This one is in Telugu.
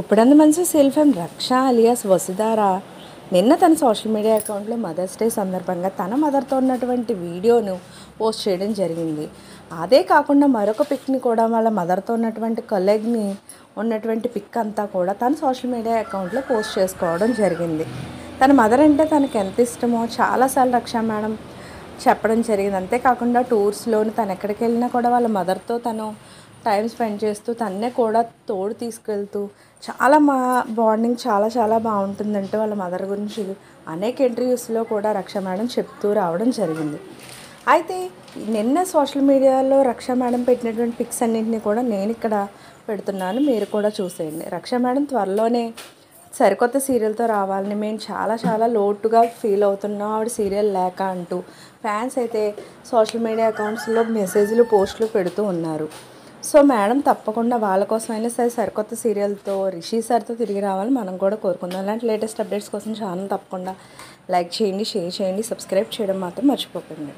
గుప్పెడంత మనసు సెల్ఫ్ ఎం రక్ష అలియాస్ వసుధార నిన్న తన సోషల్ మీడియా అకౌంట్లో మదర్స్ డే సందర్భంగా తన మదర్తో ఉన్నటువంటి వీడియోను పోస్ట్ చేయడం జరిగింది. అదే కాకుండా మరొక పిక్ని కూడా వాళ్ళ మదర్తో ఉన్నటువంటి కొలీగ్ని ఉన్నటువంటి పిక్ అంతా కూడా తన సోషల్ మీడియా అకౌంట్లో పోస్ట్ చేసుకోవడం జరిగింది. తన మదర్ అంటే తనకు ఎంత ఇష్టమో చాలాసార్లు రక్ష మేడం చెప్పడం జరిగింది. అంతేకాకుండా టూర్స్లోను తను ఎక్కడికి వెళ్ళినా కూడా వాళ్ళ మదర్తో తను టైం స్పెండ్ చేస్తూ తన్నే కూడా తోడు తీసుకెళ్తూ చాలా బాండింగ్ చాలా చాలా బాగుంటుందంటే వాళ్ళ మదర్ గురించి అనేక ఇంటర్వ్యూస్లో కూడా రక్ష మేడం చెప్తూ రావడం జరిగింది. అయితే నిన్న సోషల్ మీడియాలో రక్ష మేడం పెట్టినటువంటి పిక్స్ అన్నింటినీ కూడా నేను ఇక్కడ పెడుతున్నాను, మీరు కూడా చూసేయండి. రక్ష మేడం త్వరలోనే సరికొత్త సీరియల్తో రావాలని మేము చాలా చాలా లోటుగా ఫీల్ అవుతున్నాం ఆవిడ సీరియల్ లేక అంటూ ఫ్యాన్స్ అయితే సోషల్ మీడియా అకౌంట్స్లో మెసేజ్లు పోస్టులు పెడుతూ ఉన్నారు. సో మేడం తప్పకుండా వాళ్ళ కోసమైనా సరే సరికొత్త సీరియల్తో రిషి సార్తో తిరిగి రావాలని మనం కూడా కోరుకుందాం. అలాంటి లేటెస్ట్ అప్డేట్స్ కోసం ఛానల్ తప్పకుండా లైక్ చేయండి, షేర్ చేయండి, సబ్స్క్రైబ్ చేయడం మాత్రం మర్చిపోకండి.